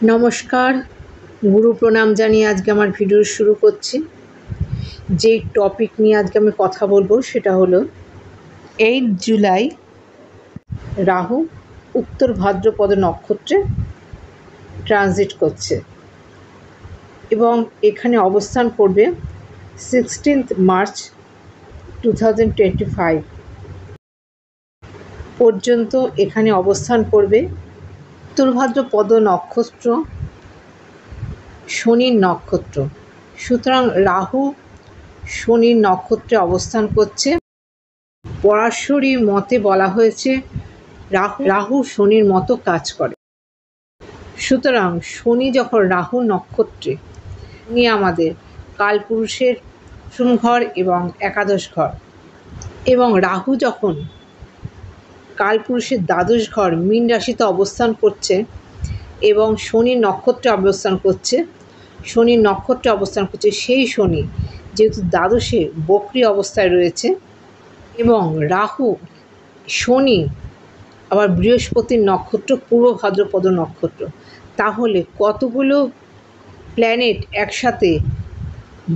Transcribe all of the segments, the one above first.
নমস্কার, গুরু প্রণাম জানিয়ে আজকে আমার ভিডিও শুরু করছি। যেই টপিক নিয়ে আজকে আমি কথা বলবো সেটা হলো 8 জুলাই রাহু উত্তর ভাদ্রপদ নক্ষত্রে ট্রানজিট করছে এবং এখানে অবস্থান করবে 16 মার্চ 2025 পর্যন্ত। এখানে অবস্থান করবে উত্তর ভাদ্রপদ নক্ষত্র শনির নক্ষত্র। সুতরাং রাহু শনির নক্ষত্রে অবস্থান করছে। পরাশরী মতে বলা হয়েছে রাহু শনির মতো কাজ করে। সুতরাং শনি যখন রাহু নক্ষত্রে নিয়ে আমাদের কালপুরুষের প্রথম ঘর এবং একাদশ ঘর, এবং রাহু যখন কালপুরুষের দ্বাদশ ঘর মীন রাশিতে অবস্থান করছে এবং শনির নক্ষত্রে অবস্থান করছে, সেই শনি যেহেতু দ্বাদশে বক্রী অবস্থায় রয়েছে এবং রাহু শনি আবার বৃহস্পতির নক্ষত্র পূর্ব ভাদ্রপদ নক্ষত্র, তাহলে কতগুলো প্ল্যানেট একসাথে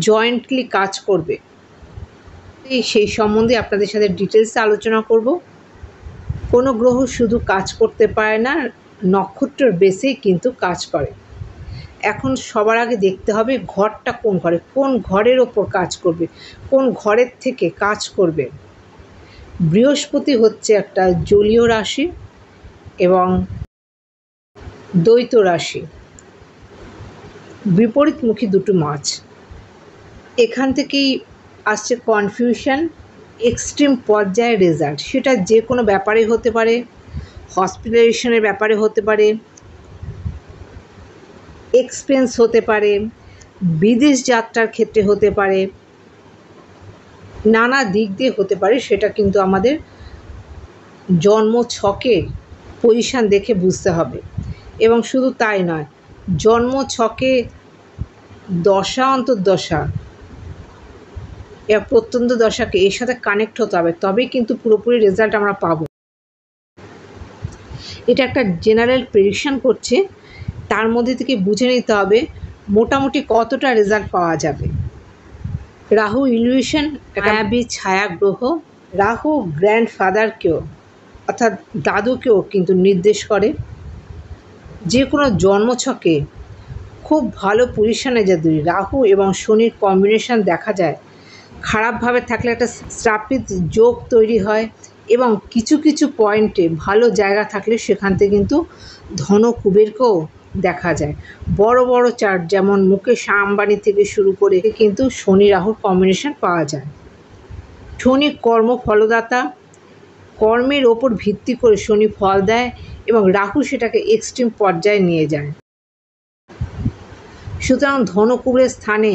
জয়েন্টলি কাজ করবে সেই সম্বন্ধে আপনাদের সাথে ডিটেলসে আলোচনা করব। কোনো গ্রহ শুধু কাজ করতে পারে না, নক্ষত্রের বেসেই কিন্তু কাজ করে। এখন সবার আগে দেখতে হবে ঘরটা কোন ঘরের ওপর কাজ করবে, কোন ঘরের থেকে কাজ করবে। বৃহস্পতি হচ্ছে একটা জলীয় রাশি এবং দ্বৈত রাশি, বিপরীতমুখী দুটো মাছ। এখান থেকেই আসছে কনফিউশন, এক্সট্রিম পর্যায়ের রেজাল্ট। সেটা যে কোনো ব্যাপারে হতে পারে, হসপিটালাইজেশনের ব্যাপারে হতে পারে, এক্সপেন্স হতে পারে, বিদেশ যাত্রার ক্ষেত্রে হতে পারে, নানা দিক দিয়ে হতে পারে। সেটা কিন্তু আমাদের জন্ম ছকের পজিশান দেখে বুঝতে হবে। এবং শুধু তাই নয়, জন্ম ছকে দশা অন্তর্দশা প্রত্যন্ত দশাকে এর সাথে কানেক্ট হতে হবে, তবেই কিন্তু পুরোপুরি রেজাল্ট আমরা পাবো। এটা একটা জেনারেল প্রেডিকশন করছে, তার মধ্যে থেকে বুঝে নিতে হবে মোটামুটি কতটা রেজাল্ট পাওয়া যাবে। রাহু ইলিউশন, মায়াবী ছায়া গ্রহ। রাহু গ্র্যান্ডফাদারকেও অর্থাৎ দাদুকেও কিন্তু নির্দেশ করে। যে কোনো জন্মছকে খুব ভালো পজিশনে যদি রাহু এবং শনির কম্বিনেশন দেখা যায়, খারাপভাবে থাকলে একটা শ্রাপিত যোগ তৈরি হয় এবং কিছু কিছু পয়েন্টে ভালো জায়গা থাকলে সেখান থেকে কিন্তু ধন কুবেরকেও দেখা যায়। বড় বড় চার্ট যেমন মুকেশ আম্বানি থেকে শুরু করে কিন্তু শনি রাহুর কম্বিনেশন পাওয়া যায়। শনি কর্ম ফলদাতা, কর্মের ওপর ভিত্তি করে শনি ফল দেয় এবং রাহু সেটাকে এক্সট্রিম পর্যায়ে নিয়ে যায়। সুতরাং ধনকুবের স্থানে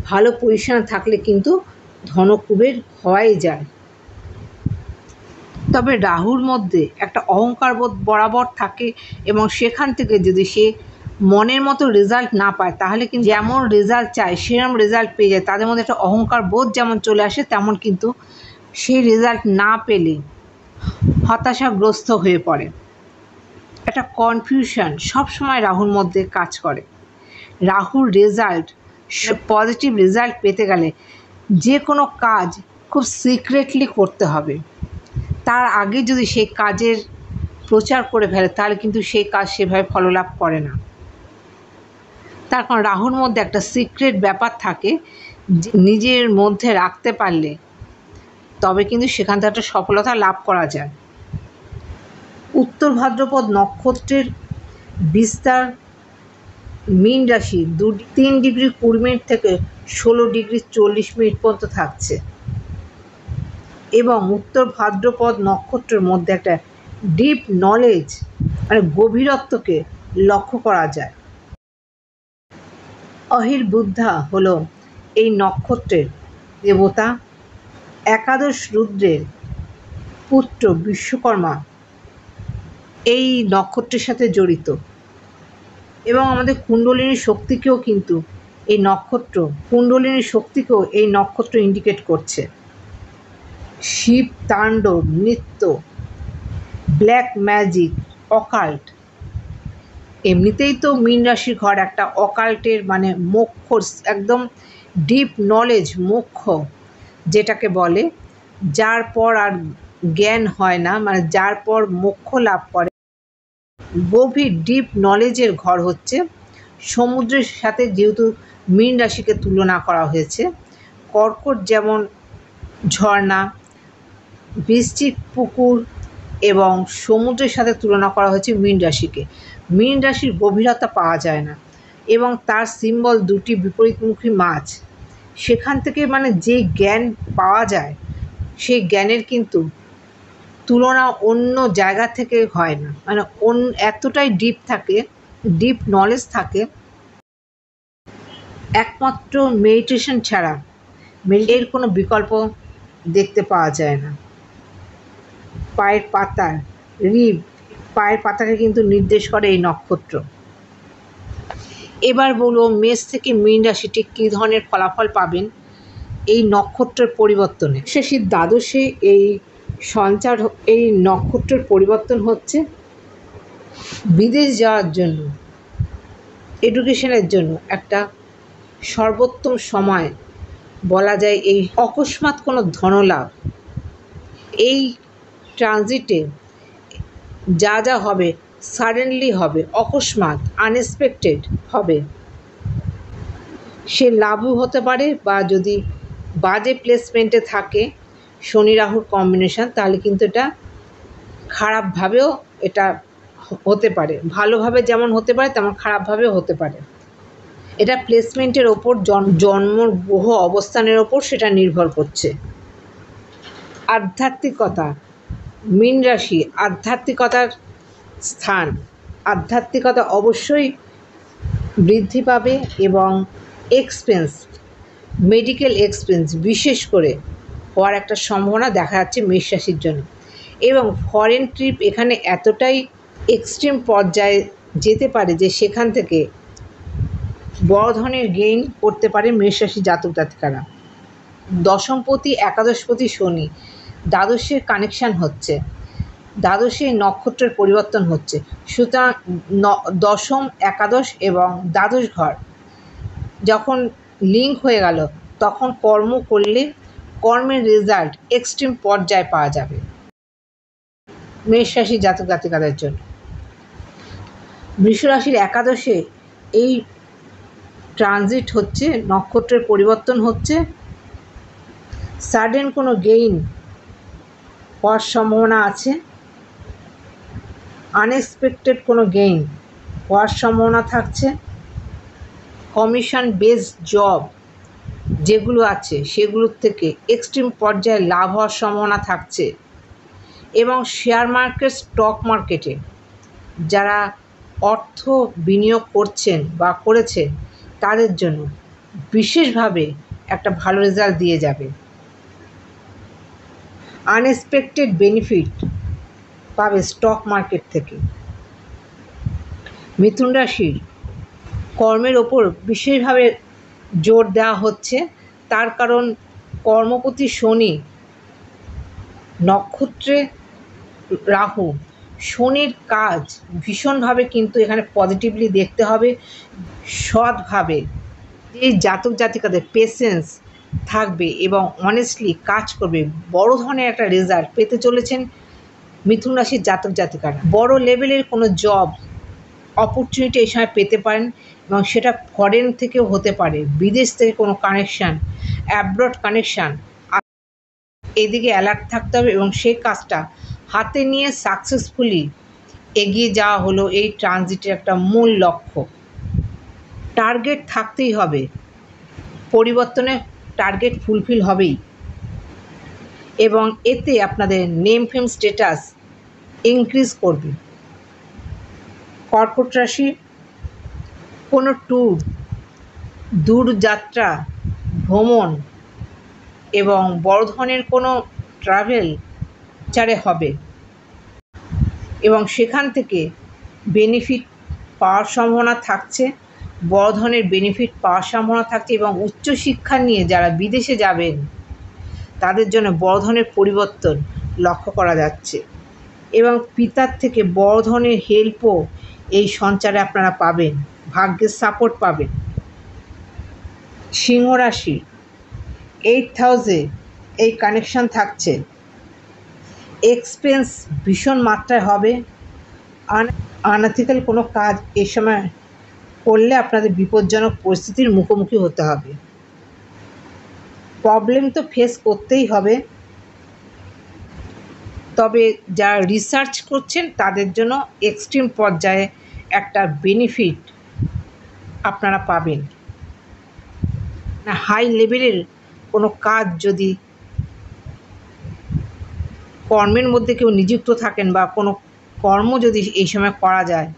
ভালো পজিশনে থাকলে কিন্তু ধনকুবের হওয়াই যায়। তবে রাহুর মধ্যে একটা অহংকার বোধ বরাবর থাকে এবং সেখান থেকে যদি সে মনের মতো রেজাল্ট না পায় তাহলে কিন্তু যেমন রেজাল্ট চায় সেরকম রেজাল্ট পেয়ে যায়। তাদের মধ্যে একটা অহংকার বোধ যেমন চলে আসে, তেমন কিন্তু সেই রেজাল্ট না পেলে হতাশাগ্রস্ত হয়ে পড়ে। একটা কনফিউশন সবসময় রাহুর মধ্যে কাজ করে। রাহুর রেজাল্ট, পজিটিভ রেজাল্ট পেতে গেলে যে কোনো কাজ খুব সিক্রেটলি করতে হবে। তার আগে যদি সেই কাজের প্রচার করে ফেলে তাহলে কিন্তু সেই কাজ সেভাবে ফললাভ করে না। তার কারণ রাহুর মধ্যে একটা সিক্রেট ব্যাপার থাকে, নিজের মধ্যে রাখতে পারলে তবে কিন্তু সেখান থেকে একটা সফলতা লাভ করা যায়। উত্তর ভাদ্রপদ নক্ষত্রের বিস্তার মীন রাশি 3 ডিগ্রি 20 মিনিট থেকে 16 ডিগ্রি 40 মিনিট পর্যন্ত থাকছে এবং উত্তর ভাদ্রপদ নক্ষত্রের মধ্যে একটা ডিপ নলেজ মানে গভীরত্বকে লক্ষ্য করা যায়। অহির্বুদ্ধা হলো এই নক্ষত্রের দেবতা। একাদশ রুদ্রের পুত্র বিশ্বকর্মা এই নক্ষত্রের সাথে জড়িত এবং আমাদের কুণ্ডলিনীর শক্তিকেও কিন্তু এই নক্ষত্র ইন্ডিকেট করছে। শিব তাণ্ডব, নৃত্য, ব্ল্যাক ম্যাজিক, অকাল্ট এমনিতেই তো মীন রাশির ঘর একটা অকাল্টের মানে মোক্ষ, একদম ডিপ নলেজ, মোক্ষ যেটাকে বলে, যার পর আর জ্ঞান হয় না, মানে যার পর মোক্ষ লাভ করে, গভীর ডিপ নলেজের ঘর হচ্ছে। সমুদ্রের সাথে যেহেতু মীন রাশিকে তুলনা করা হয়েছে, কর্কট যেমন ঝর্ণা, বৃশ্চিক পুকুর এবং সমুদ্রের সাথে তুলনা করা হয়েছে মীন রাশিকে। মীন রাশির গভীরতা পাওয়া যায় না এবং তার সিম্বল দুটি বিপরীতমুখী মাছ। সেখান থেকে মানে যে জ্ঞান পাওয়া যায়, সেই জ্ঞানের কিন্তু তুলনা অন্য জায়গা থেকে হয় না, মানে এতটাই ডিপ থাকে, ডিপ নলেজ থাকে। একমাত্র মেডিটেশন ছাড়া এর কোনো বিকল্প দেখতে পাওয়া যায় না। পায়ের পাতার রিব, পায়ের পাতাকে কিন্তু নির্দেশ করে এই নক্ষত্র। এবার বলবো মেষ থেকে মীন রাশি ঠিক কী ধরনের ফলাফল পাবেন এই নক্ষত্রের পরিবর্তনে। শেষের দ্বাদশে এই সঞ্চার, এই নক্ষত্রের পরিবর্তন হচ্ছে বিদেশ যাওয়ার জন্য, এডুকেশনের জন্য একটা সর্বোত্তম সময় বলা যায়। এই অকস্মাৎ কোনো ধনলাভ, এই ট্রানজিটে যা যা হবে সাডেনলি হবে, অকস্মাৎ আনএক্সপেক্টেড হবে। সে লাভও হতে পারে, বা যদি বাজে প্লেসমেন্টে থাকে শনি রাহুর কম্বিনেশন, তাহলে কিন্তু এটা খারাপভাবেও এটা হতে পারে। ভালোভাবে যেমন হতে পারে তেমন খারাপভাবেও হতে পারে। এটা প্লেসমেন্টের ওপর, জন্ম গ্রহ অবস্থানের ওপর সেটা নির্ভর করছে। আধ্যাত্মিকতা, মীন রাশি আধ্যাত্মিকতার স্থান। আধ্যাত্মিকতা অবশ্যই বৃদ্ধি পাবে এবং এক্সপেন্স, মেডিকেল এক্সপেন্স বিশেষ করে হওয়ার একটা সম্ভাবনা দেখা যাচ্ছে মেষ রাশির জন্য। এবং ফরেন ট্রিপ এখানে এতটাই এক্সট্রিম পর্যায়ে যেতে পারে যে সেখান থেকে বড় ধরনের গেইন করতে পারে মেষ রাশির জাতক জাতিকারা। দশমপতি একাদশপতি শনি দ্বাদশের কানেকশান হচ্ছে, দ্বাদশে নক্ষত্রের পরিবর্তন হচ্ছে। সুতরাং দশম, একাদশ এবং দ্বাদশ ঘর যখন লিঙ্ক হয়ে গেল, তখন কর্ম করলে কর্মের রেজাল্ট এক্সট্রিম পর্যায়ে পাওয়া যাবে মেষ রাশির জাতক জাতিকাদের জন্য। বৃষ রাশির একাদশে এই ট্রানজিট হচ্ছে, নক্ষত্রের পরিবর্তন হচ্ছে। সাডেন কোনো গেইন হওয়ার সম্ভাবনা আছে, আনএক্সপেক্টেড কোনো গেইন হওয়ার সম্ভাবনা থাকছে। কমিশন বেসড জব যেগুলো আছে সেগুলোর থেকে এক্সট্রিম পর্যায়ে লাভ হওয়ার সম্ভাবনা থাকছে। এবং শেয়ার মার্কেট, স্টক মার্কেটে যারা অর্থ বিনিয়োগ করছেন বা করেছেন তাদের জন্য বিশেষভাবে একটা ভালো রেজাল্ট দিয়ে যাবে। আনএক্সপেক্টেড বেনিফিট পাবে স্টক মার্কেট থেকে। মিথুন রাশির কর্মের ওপর বিশেষভাবে জোর দেওয়া হচ্ছে, তার কারণ কর্মপতি শনি, নক্ষত্রে রাহু, শনির কাজ ভীষণভাবে কিন্তু এখানে পজিটিভলি দেখতে হবে। সৎভাবে এই জাতক জাতিকাদের পেশেন্স থাকবে এবং অনেস্টলি কাজ করবে, বড় ধরনের একটা রেজাল্ট পেতে চলেছেন মিথুন রাশির জাতক জাতিকারা। বড় লেভেলের কোনো জব অপরচুনিটি এই সময় পেতে পারেন এবং সেটা ফরেন থেকেও হতে পারে, বিদেশ থেকে কোনো কানেকশান, অ্যাব্রড কানেকশান। এদিকে অ্যালার্ট থাকতে হবে এবং সেই কাজটা হাতে নিয়ে সাকসেসফুলি এগিয়ে যাওয়া হলো এই ট্রানজিটের একটা মূল লক্ষ্য। টার্গেট থাকতেই হবে, পরিবর্তনে টার্গেট ফুলফিল হবেই এবং এতে আপনাদের নেম ফেম স্ট্যাটাস ইনক্রিজ করবে। কর্কট রাশি কোনো ট্যুর, দূরযাত্রা, ভ্রমণ এবং বড় ধরনের কোনো ট্রাভেল চারে হবে এবং সেখান থেকে বেনিফিট পাওয়ার সম্ভাবনা থাকছে, বড় ধরনের বেনিফিট পাওয়ার সম্ভাবনা থাকছে। এবং উচ্চশিক্ষা নিয়ে যারা বিদেশে যাবেন তাদের জন্য বড় ধরনের পরিবর্তন লক্ষ্য করা যাচ্ছে এবং পিতার থেকে বড় ধরনের হেল্পও এই সঞ্চারে আপনারা পাবেন, ভাগ্যের সাপোর্ট পাবেন। সিংহ রাশি 8th হাউসে এই কানেকশন থাকছে। এক্সপেন্স ভীষণ মাত্রায় হবে। আনএথিক্যাল কোনো কাজ এই সময় করলে আপনাদের বিপজ্জনক পরিস্থিতির মুখোমুখি হতে হবে। প্রবলেম তো ফেস করতেই হবে, তবে যারা রিসার্চ করছেন তাদের জন্য এক্সট্রিম পর্যায়ে একটা বেনিফিট আপনারা পাবেন। হাই লেভেলের কোনো কাজ যদি কর্মের মধ্যে কেউ নিযুক্ত থাকেন বা কোনো কর্ম যদি এই সময় করা যায়,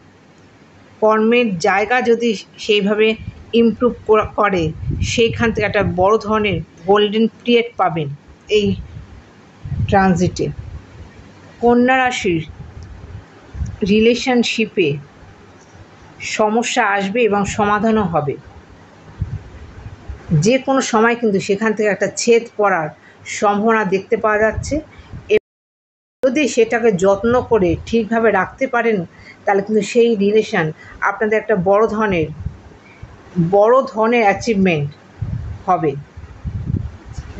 কর্মের জায়গা যদি সেইভাবে ইমপ্রুভ করে, সেইখান থেকে একটা বড় ধরনের গোল্ডেন পিরিয়ড পাবেন এই ট্রানজিটে। কন্যা রাশির রিলেশনশিপে সমস্যা আসবে এবং সমাধানও হবে। যে কোনো সময় কিন্তু সেখান থেকে একটা ছেদ পড়ার সম্ভাবনা দেখতে পাওয়া যাচ্ছে। যদি সেটাকে যত্ন করে ঠিকভাবে রাখতে পারেন তাহলে কিন্তু সেই রিলেশান আপনাদের একটা বড় ধরনের অ্যাচিভমেন্ট হবে।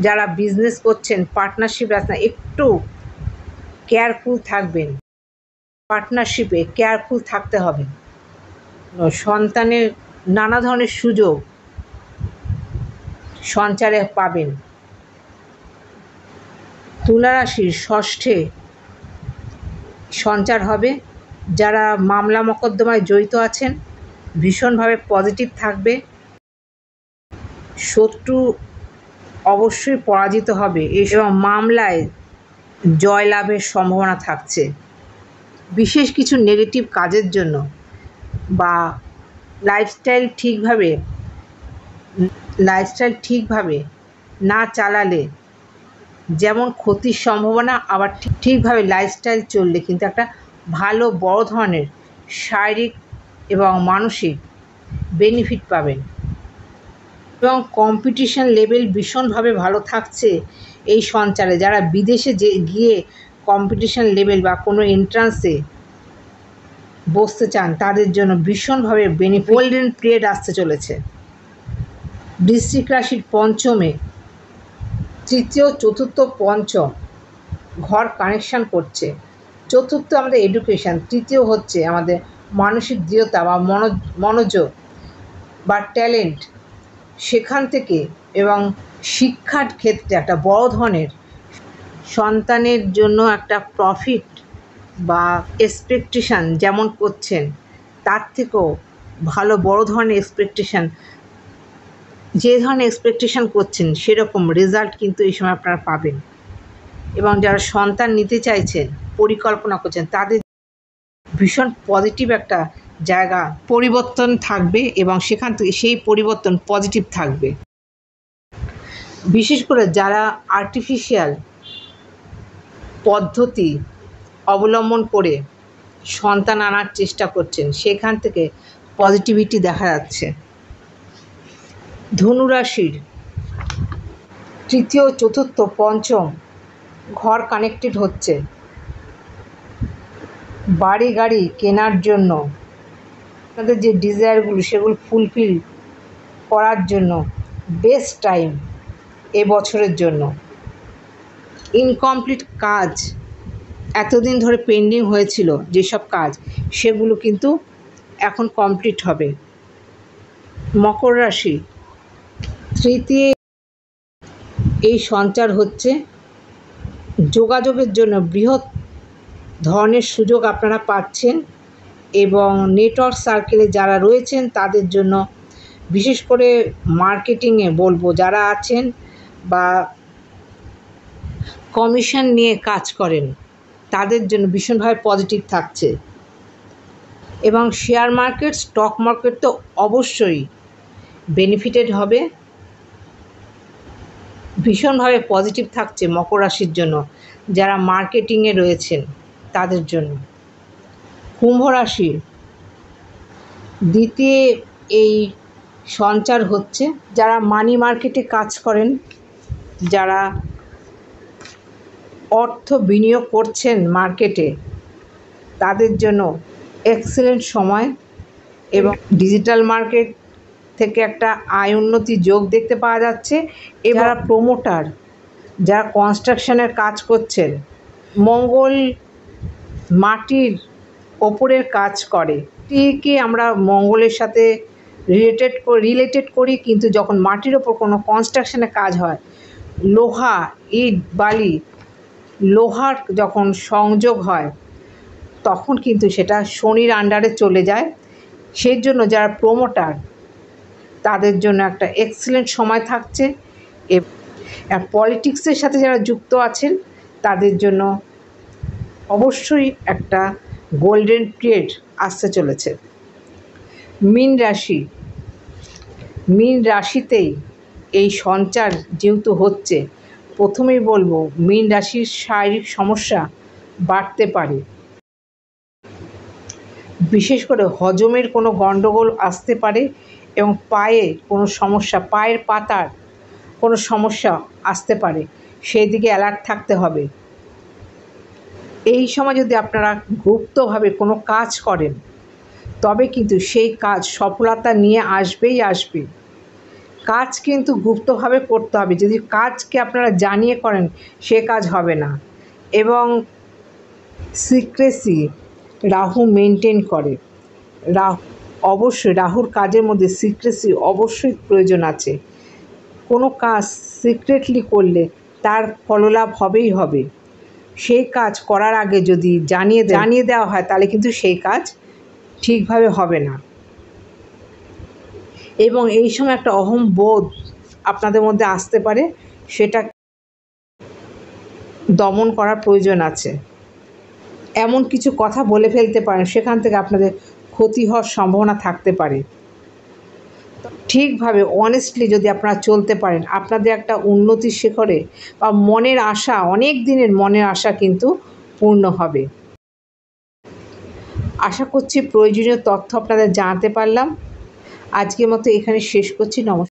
যারা বিজনেস করছেন, পার্টনারশিপ আছে, একটু কেয়ারফুল থাকবেন, পার্টনারশিপে কেয়ারফুল থাকতে হবে। সন্তানের নানা ধরনের সুযোগ সঞ্চারে পাবেন। তুলা রাশির 6ষ্ঠে সঞ্চার হবে। যারা মামলা মোকদ্দমায় জড়িত আছেন ভীষণভাবে পজিটিভ থাকবে। শত্রু অবশ্যই পরাজিত হবে এবং মামলায় জয়লাভের সম্ভাবনা থাকছে। বিশেষ কিছু নেগেটিভ কাজের জন্য বা লাইফস্টাইল ঠিকভাবে না চালালে যেমন ক্ষতির সম্ভাবনা, আবার ঠিকভাবে লাইফস্টাইল চললে কিন্তু একটা ভালো বড় ধরনের শারীরিক এবং মানসিক বেনিফিট পাবেন। এবং কম্পিটিশন লেভেল ভীষণভাবে ভালো থাকছে এই সঞ্চারে। যারা বিদেশে গিয়ে কম্পিটিশন লেভেল বা কোনো এন্ট্রান্সে বসতে চান তাদের জন্য ভীষণভাবে গোল্ডেন পিরিয়ড আসতে চলেছে। বৃশ্চিক রাশির 5মে 3য়, 4র্থ, 5ম ঘর কানেকশান করছে। 4র্থ আমাদের এডুকেশান, 3য় হচ্ছে আমাদের মানসিক দৃঢ়তা বা মনোযোগ বা ট্যালেন্ট, সেখান থেকে এবং শিক্ষার ক্ষেত্রে একটা বড় ধরনের সন্তানের জন্য একটা প্রফিট বা এক্সপেকটেশান যেমন করছেন তার থেকেও ভালো বড় ধরনের এক্সপেকটেশান, যে ধরনের এক্সপেকটেশান করছেন সেরকম রেজাল্ট কিন্তু এই সময় আপনারা পাবেন। এবং যারা সন্তান নিতে চাইছেন, পরিকল্পনা করছেন, তাদের ভীষণ পজিটিভ একটা জায়গা পরিবর্তন থাকবে এবং সেখান থেকে সেই পরিবর্তন পজিটিভ থাকবে। বিশেষ করে যারা আর্টিফিশিয়াল পদ্ধতি অবলম্বন করে সন্তান আনার চেষ্টা করছেন সেখান থেকে পজিটিভিটি দেখা যাচ্ছে। ধনুরাশির 3য়, 4র্থ, 5ম ঘর কানেক্টেড হচ্ছে। বাড়ি গাড়ি কেনার জন্য আপনাদের যে ডিজায়ারগুলো সেগুলো ফুলফিল করার জন্য বেস্ট টাইম এবছরের জন্য। ইনকমপ্লিট কাজ, এতদিন ধরে পেন্ডিং হয়েছিল যেসব কাজ, সেগুলো কিন্তু এখন কমপ্লিট হবে। মকর রাশি 3য় এই সঞ্চার হচ্ছে। যোগাযোগের জন্য বৃহৎ ধরনের সুযোগ আপনারা পাচ্ছেন এবং নেটওয়ার্ক সার্কেলে যারা রয়েছেন তাদের জন্য, বিশেষ করে মার্কেটিংয়ে বলবো যারা আছেন বা কমিশন নিয়ে কাজ করেন তাদের জন্য ভীষণভাবে পজিটিভ থাকছে। এবং শেয়ার মার্কেট, স্টক মার্কেট তো অবশ্যই বেনিফিটেড হবে। ভীষণভাবে পজিটিভ থাকছে মকর রাশির জন্য যারা মার্কেটিংয়ে রয়েছেন তাদের জন্য। কুম্ভ রাশি 2য় এই সঞ্চার হচ্ছে। যারা মানি মার্কেটে কাজ করেন, যারা অর্থ বিনিয়োগ করছেন মার্কেটে, তাদের জন্য এক্সেলেন্ট সময় এবং ডিজিটাল মার্কেট থেকে একটা আয় উন্নতি যোগ দেখতে পাওয়া যাচ্ছে। এবার প্রমোটার যারা কনস্ট্রাকশনের কাজ করছেন, মঙ্গল মাটির ওপরের কাজ করে, এটিকে আমরা মঙ্গলের সাথে রিলেটেড করি, কিন্তু যখন মাটির ওপর কোনো কনস্ট্রাকশনের কাজ হয়, লোহা, ইট, বালি, লোহার যখন সংযোগ হয় তখন কিন্তু সেটা শনির আন্ডারে চলে যায়। সেই জন্য যারা প্রমোটার তাদের জন্য একটা এক্সেলেন্ট সময় থাকছে। পলিটিক্সের সাথে যারা যুক্ত আছেন তাদের জন্য অবশ্যই একটা গোল্ডেন পিরিয়ড আসতে চলেছে। মীন রাশিতেই এই সঞ্চার যেহেতু হচ্ছে, প্রথমেই বলবো মীন রাশির শারীরিক সমস্যা বাড়তে পারে, বিশেষ করে হজমের কোনো গণ্ডগোল আসতে পারে এবং পায়ে কোনো সমস্যা, পায়ের পাতার কোনো সমস্যা আসতে পারে, সেই দিকে অ্যালার্ট থাকতে হবে। এই সময় যদি আপনারা গুপ্তভাবে কোনো কাজ করেন তবে কিন্তু সেই কাজ সফলতা নিয়ে আসবেই আসবে। কাজ কিন্তু গুপ্তভাবে করতে হবে, যদি কাজকে আপনারা জানিয়ে করেন সে কাজ হবে না। এবং সিক্রেসি রাহু মেনটেন করে, রাহুর কাজের মধ্যে সিক্রেসি অবশ্যই প্রয়োজন আছে। কোনো কাজ সিক্রেটলি করলে তার ফললাভ হবেই হবে। সেই কাজ করার আগে যদি জানিয়ে দেওয়া হয় তাহলে কিন্তু সেই কাজ ঠিকভাবে হবে না। এবং এই সময় একটা অহংবোধ আপনাদের মধ্যে আসতে পারে, সেটা দমন করার প্রয়োজন আছে। এমন কিছু কথা বলে ফেলতে পারেন সেখান থেকে আপনাদের ক্ষতি হওয়ার সম্ভাবনা থাকতে পারে। ঠিকভাবে অনেস্টলি যদি আপনারা চলতে পারেন, আপনাদের একটা উন্নতির শিখরে বা মনের আশা, অনেক দিনের মনের আশা কিন্তু পূর্ণ হবে। আশা করছি প্রয়োজনীয় তথ্য আপনাদের জানাতে পারলাম। আজকের মতো এখানে শেষ করছি। নমস্কার।